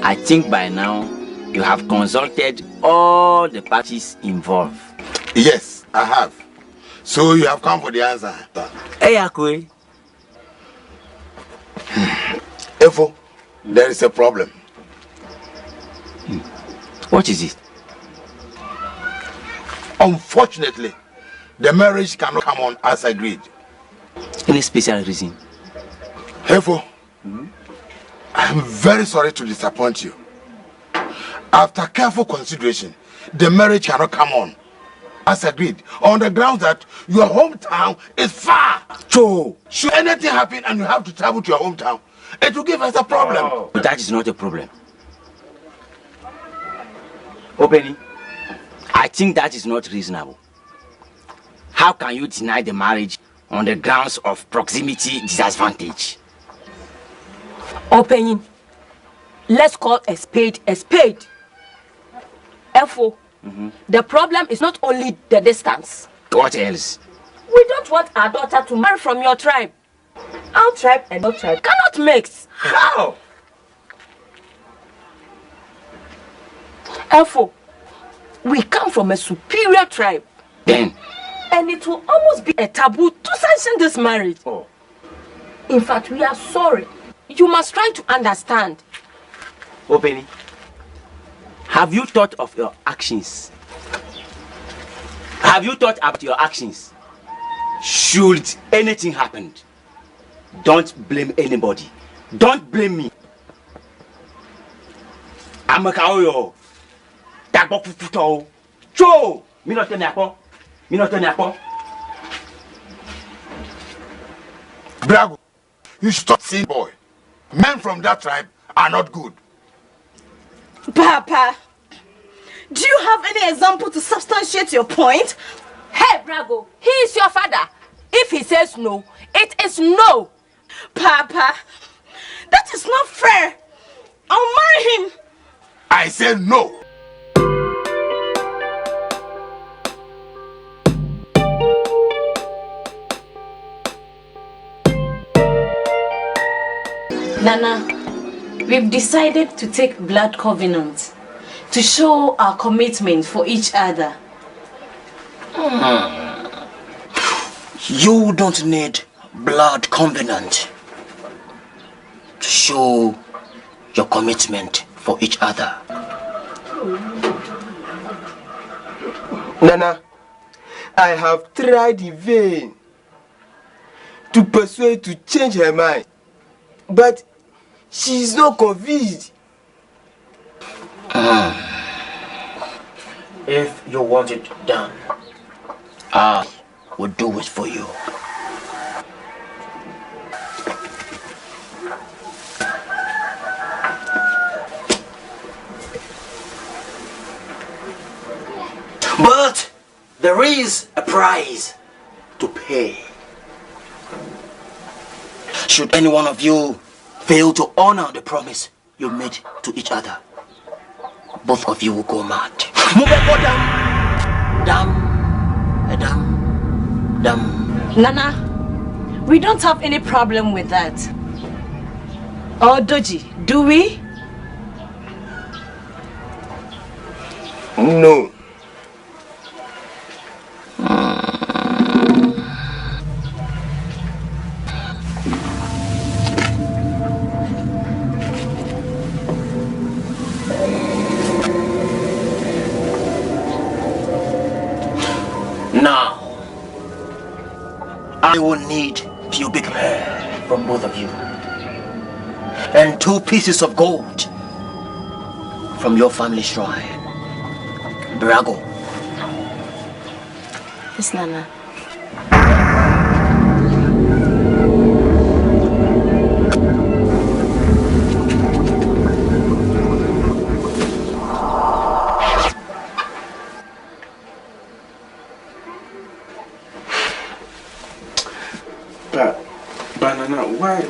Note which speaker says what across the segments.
Speaker 1: I think by now you have consulted all the parties involved.
Speaker 2: Yes, I have. So you have come for the answer.
Speaker 1: Hey, Akwe.
Speaker 2: Efo, there is a problem.
Speaker 1: What is it?
Speaker 2: Unfortunately, the marriage cannot come on as agreed.
Speaker 1: Any special reason?
Speaker 2: Efo, I am very sorry to disappoint you. After careful consideration, the marriage cannot come on as agreed on the grounds that your hometown is far. So, should anything happen and you have to travel to your hometown, it will give us a problem.
Speaker 1: But that is not a problem. Openi, I think that is not reasonable. How can you deny the marriage on the grounds of proximity disadvantage?
Speaker 3: Openi, let's call a spade a spade. Therefore, the problem is not only the distance.
Speaker 1: What else?
Speaker 3: We don't want our daughter to marry from your tribe. Our tribe and your tribe cannot mix.
Speaker 1: How?
Speaker 3: Therefore, we come from a superior tribe.
Speaker 1: Then?
Speaker 3: And it will almost be a taboo to sanction this marriage.
Speaker 1: Oh.
Speaker 3: In fact, we are sorry. You must try to understand.
Speaker 1: Openi, have you thought of your actions? Have you thought about your actions? Should anything happen, don't blame anybody. Don't blame me. I'm a cowboy. Joe, me not turn your me not turn your
Speaker 2: Bravo, you stop saying boy. Men from that tribe are not good.
Speaker 4: Papa, do you have any example to substantiate your point?
Speaker 3: Hey, Brago, he is your father. If he says no, it is no.
Speaker 4: Papa, that is not fair. I'll marry him.
Speaker 2: I say no.
Speaker 4: Nana, we've decided to take blood covenant to show our commitment for each other.
Speaker 5: You don't need blood covenant to show your commitment for each other.
Speaker 6: Nana, I have tried in vain to persuade to change her mind, but she is not convinced.
Speaker 5: If you want it done, I will do it for you. But there is a price to pay. Should any one of you fail to honor the promise you made to each other, both of you will go mad.
Speaker 4: Nana, we don't have any problem with that. Or Doji, do we?
Speaker 6: No.
Speaker 5: Now, I will need pubic hair from both of you and 2 pieces of gold from your family shrine. Brago.
Speaker 4: Yes, Nana.
Speaker 6: Banana, why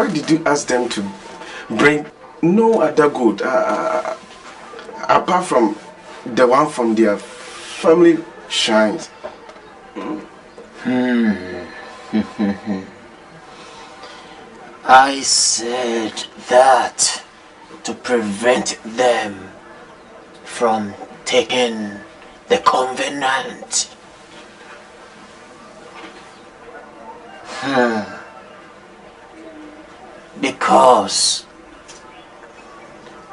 Speaker 6: did you ask them to bring no other gold apart from the one from their family shrines?
Speaker 5: I said that to prevent them from taking the covenant. Because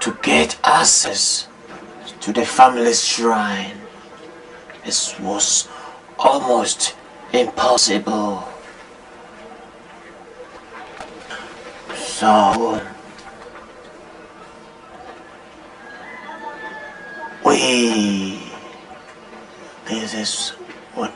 Speaker 5: to get access to the family shrine was almost impossible. So this is what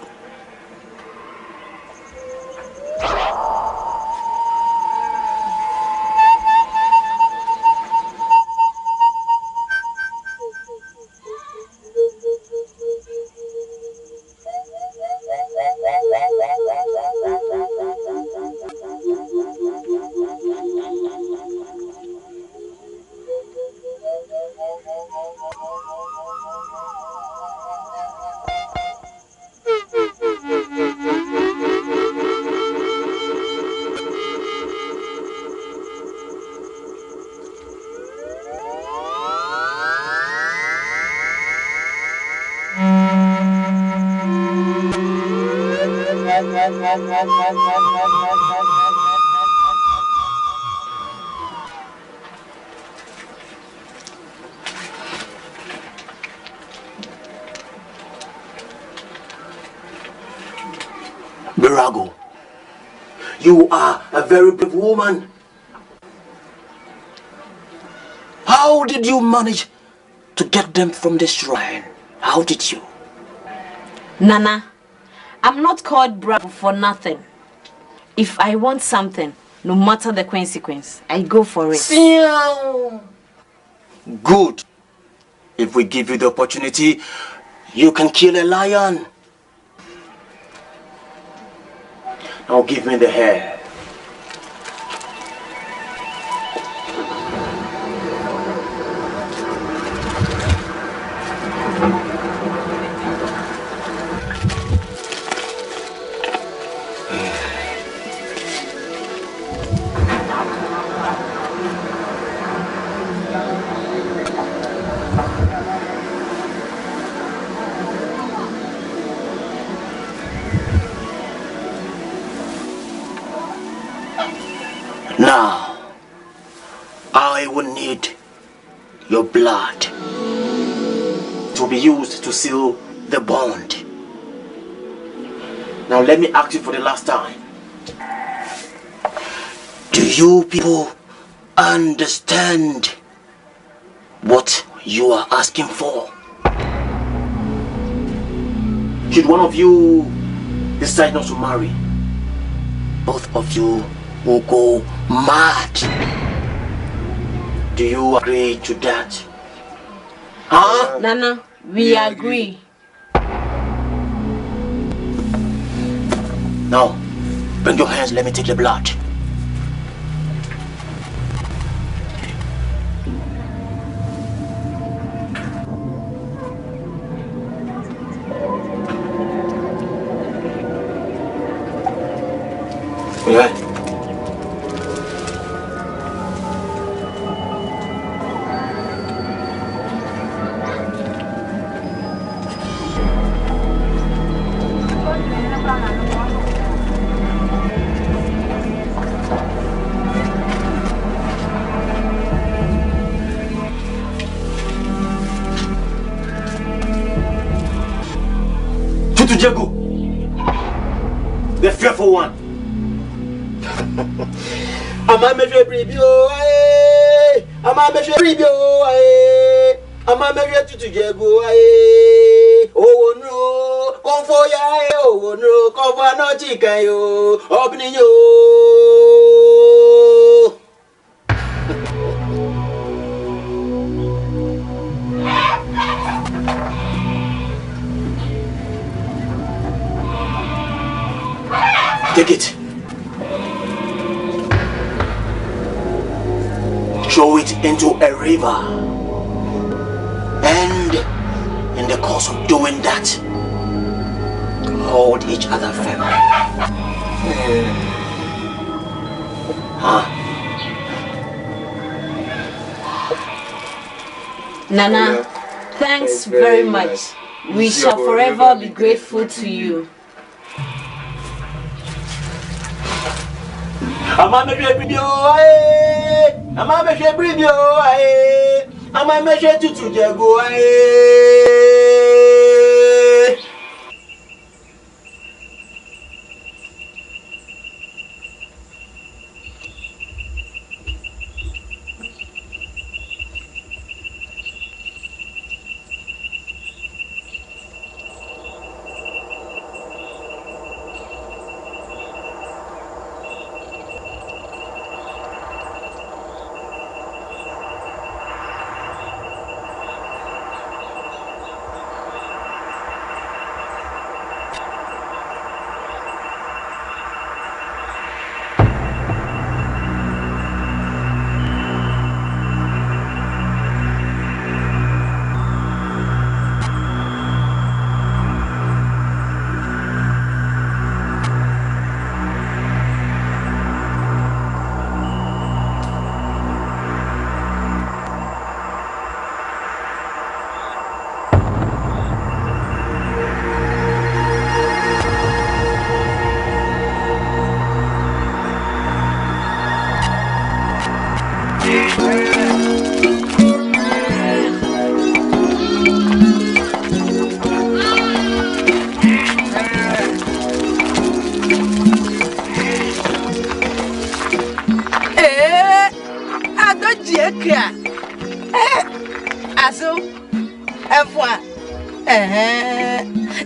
Speaker 5: Birago, you are a very brave woman. How did you manage to get them from the shrine? How did you?
Speaker 4: Nana, I'm not called bravo for nothing. If I want something, no matter the consequence, I go for it.
Speaker 5: Good. If we give you the opportunity, you can kill a lion. Now give me the hair. Now, I will need your blood to be used to seal the bond. Now let me ask you for the last time. Do you people understand what you are asking for? Should one of you decide not to marry, both of you will go mad. Do you agree to that? Huh?
Speaker 4: Nana, we agree.
Speaker 5: Now, bring your hands, let me take the blood. Yeah. Jago, the fearful one.
Speaker 6: Am I measure preview? Am I measure preview? Am I measure to Jago? Oh no, come for ya! Oh no, come for no chicken, yo, opening you.
Speaker 5: Take it. Throw it into a river. And in the course of doing that, hold each other firmly. Huh?
Speaker 4: Nana, thanks very much. We shall forever be grateful to you.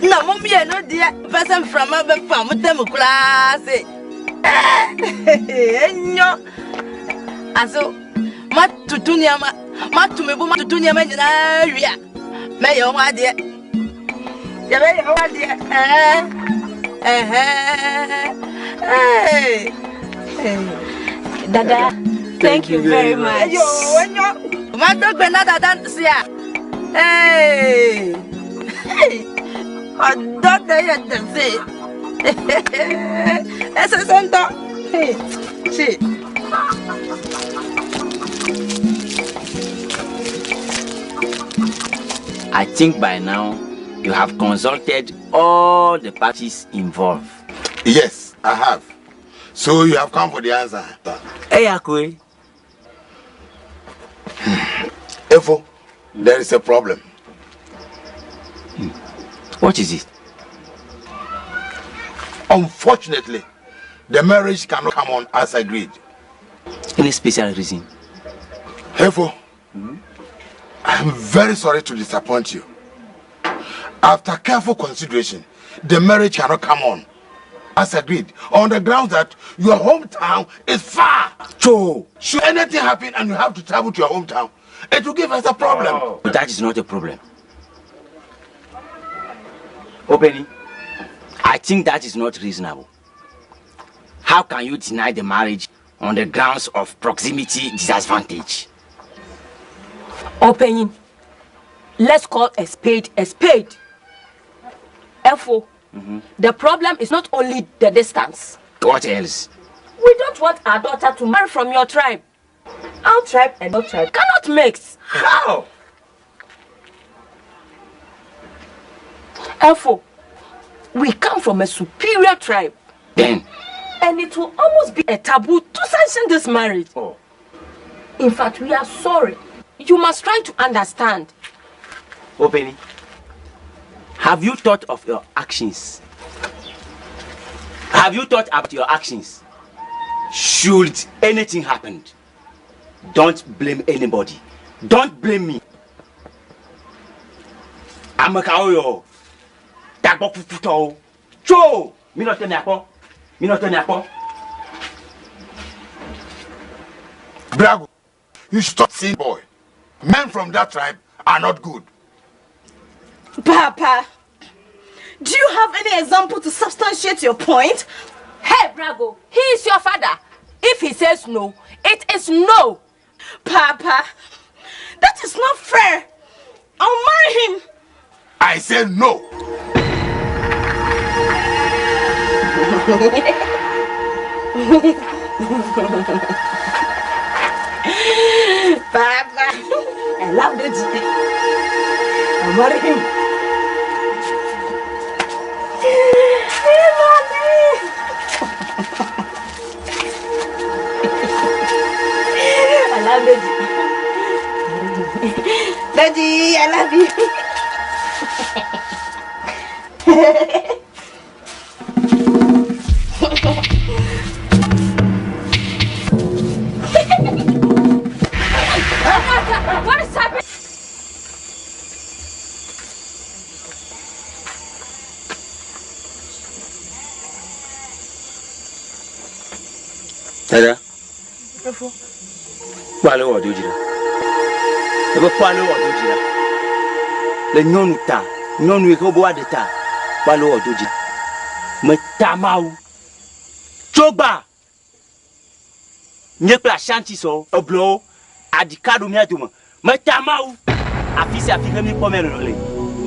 Speaker 7: No, mommy, I know dear person from our farm with them class. Aso, mat to Tuniama, mat to me, to Tuniama in area. May you want dear? You may want dear.
Speaker 4: Dada, thank you very much.
Speaker 7: My dog another dance here. Hey, I don't know them say. That's a center. Hey, see.
Speaker 1: I think by now you have consulted all the parties involved.
Speaker 2: Yes, I have. So you have come for the answer.
Speaker 1: Hey, Akwe.
Speaker 2: Efo, there is a problem.
Speaker 1: What is it?
Speaker 2: Unfortunately, the marriage cannot come on as agreed.
Speaker 1: Any special reason?
Speaker 2: Efo, I am very sorry to disappoint you. After careful consideration, the marriage cannot come on as agreed on the grounds that your hometown is far. So, should anything happen and you have to travel to your hometown, it will give us a problem.
Speaker 1: But that is not a problem. Openi, I think that is not reasonable. How can you deny the marriage on the grounds of proximity disadvantage?
Speaker 3: Openi, let's call a spade a spade. Therefore, the problem is not only the distance.
Speaker 1: What else?
Speaker 3: We don't want our daughter to marry from your tribe. Our tribe and your tribe cannot mix.
Speaker 1: How?
Speaker 3: Therefore, we come from a superior tribe.
Speaker 1: Then?
Speaker 3: And it will almost be a taboo to sanction this marriage.
Speaker 1: Oh.
Speaker 3: In fact, we are sorry. You must try to understand.
Speaker 1: Openi, have you thought of your actions? Have you thought about your actions? Should anything happen, don't blame anybody. Don't blame me. I'm a cow. Cho! Me not turn apple. Me not turn apple.
Speaker 2: Brago, you stop saying boy. Men from that tribe are not good.
Speaker 7: Papa, do you have any example to substantiate your point?
Speaker 3: Hey, Brago, he is your father. If he says no, it is no.
Speaker 7: Papa, that is not fair. I'll marry him.
Speaker 2: I say no.
Speaker 7: Papa.
Speaker 3: I love Deji. I'll marry him. I love Deji. Deji, I love you. What is happening?
Speaker 1: Dada. Wale wa dojira. Ebe kwale wa dojira. Le nyonu ta, nyonu e ko bo ade ta. Wale wa dojira. Me tamau. Chogba. Nye pla shanti so, oblo, adikado mi aduma. Me tamau. Afisi afike mi pomelo le.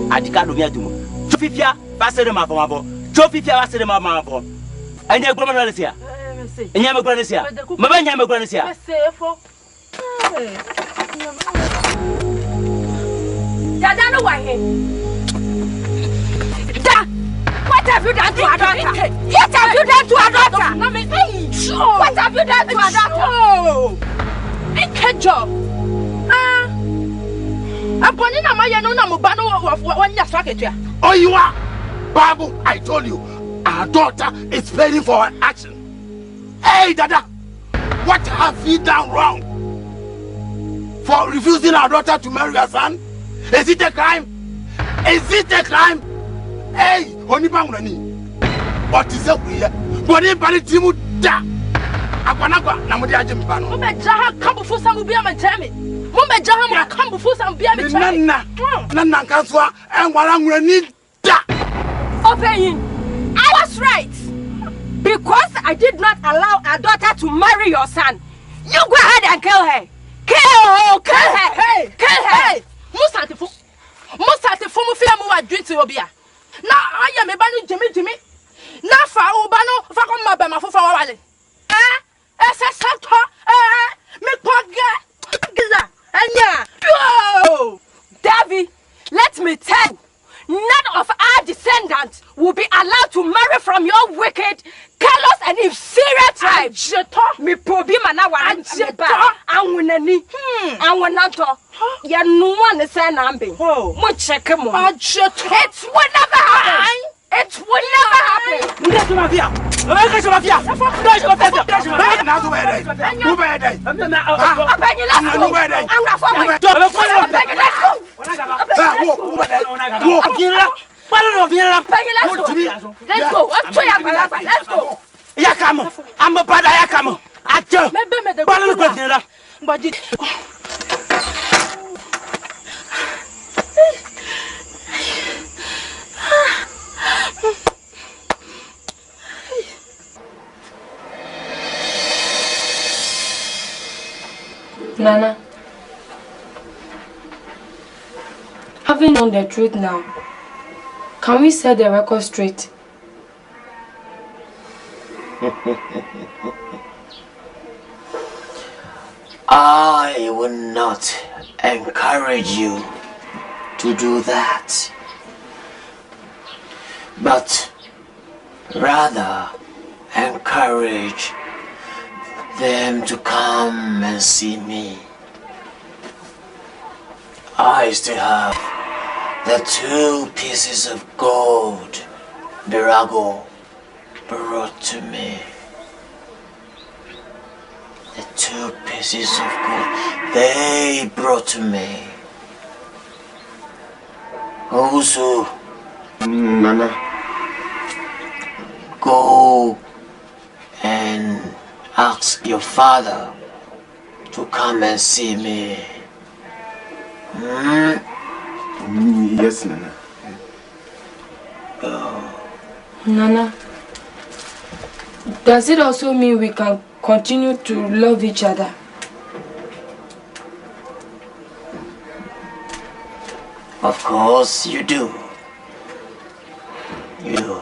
Speaker 1: Adikado mi aduma. Chofifia va se de ma bo. Chofifia va se de ma bo. Anye gbo ma le sia. Enya me gbo le sia. Me ba nya me gbo le sia.
Speaker 3: Dada no wa here. Da. What have you done to our daughter? What have you done to our daughter? What have you done to our daughter?
Speaker 7: Good job. I'm putting a man no mobano of 1 year socket.
Speaker 2: Oh, you are? Babu, I told you, our daughter is paying for her action. Hey, Dada, what have we done wrong? For refusing our daughter to marry her son? Is it a crime? Is it a crime? Hey, only Bangani. What is up here? But anybody Timu da. Aquanagua, Namudia Jimpano.
Speaker 7: Mumejaha come before some will be a Jamie. Mumejaha come before some be a
Speaker 2: Nana, Nana Kanswa, and Warangani da.
Speaker 3: Open. I was right. Because I did not allow our daughter to marry your son. You go ahead and kill her. Kill her.
Speaker 7: Hey, kill her. Musatifu Mufia Mua drink to Obia. Now I am a banu Jimmy. Now for Ubano, Fakoma Bama for Wale.
Speaker 3: Davy, let me tell you, none of our descendants will be allowed to marry from your wicked, callous and inferior tribe. Me probi manawa anwunani anwunato ya nuwa say nambe mo check mo. It will never happen. It will never happen.
Speaker 1: Ndesi mafia. Ndesi mafia. Ndesi mafia.
Speaker 2: Now go ahead. Move ahead.
Speaker 3: Let's go. Let's go.
Speaker 1: Yakamo. I'm a bad Yakamo. Acho.
Speaker 3: Nana, having known the truth now, can we set the record straight?
Speaker 5: I will not encourage you to do that, but rather encourage them to come and see me. I still have the 2 pieces of gold Birago brought to me. The 2 pieces of gold they brought to me. Also,
Speaker 6: Nana,
Speaker 5: go and ask your father to come and see me.
Speaker 6: Yes, Nana.
Speaker 3: Nana, does it also mean we can continue to love each other?
Speaker 5: Of course you do. You do.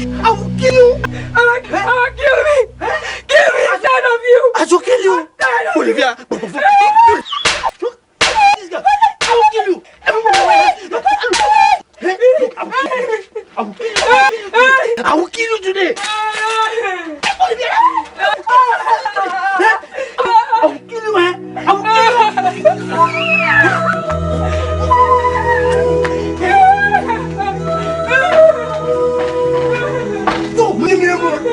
Speaker 5: I will kill you.
Speaker 3: I will kill me. Kill me instead of you.
Speaker 5: I shall kill you. Olivia. I will kill you. I will kill you today. Olivia. I will kill you, I will kill you. No, leave me alone.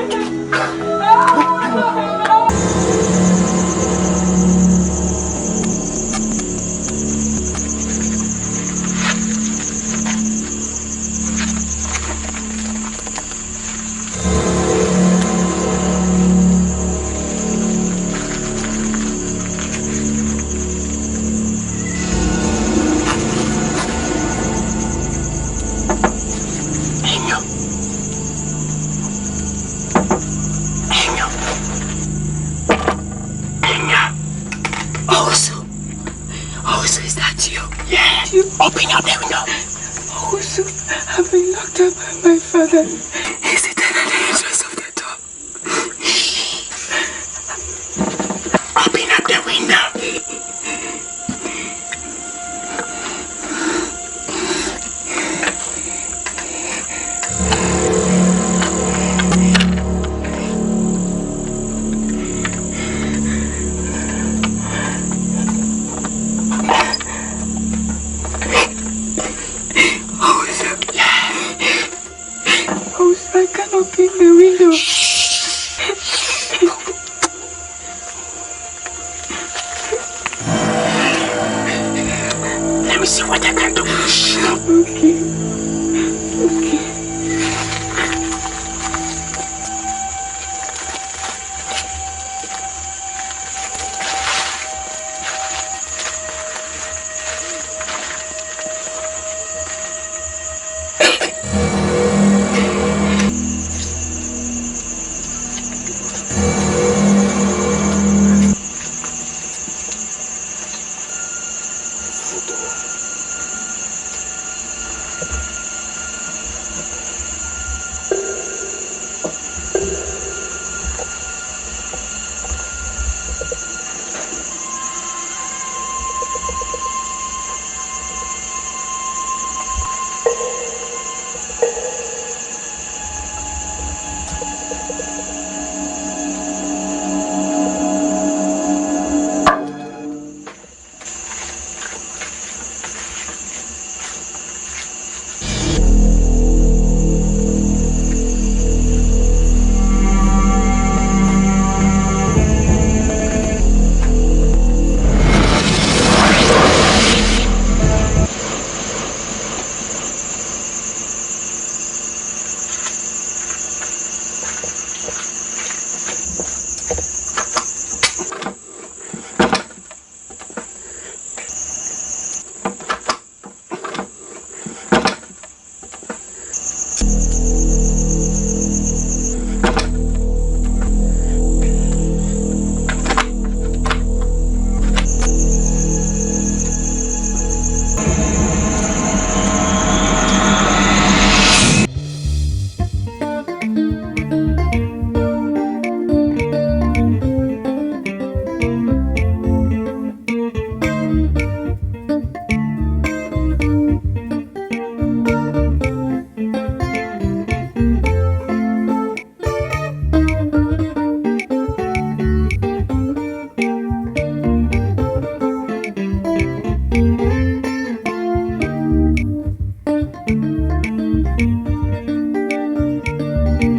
Speaker 3: Also, is that you?
Speaker 5: Yeah.
Speaker 3: You
Speaker 5: open up the window.
Speaker 3: Also, I've been locked up by my father. He's the tenant entrance of the door.
Speaker 5: Open up the window.
Speaker 3: I can't open the window.
Speaker 5: Let me see what I can do.
Speaker 3: Okay. Okay.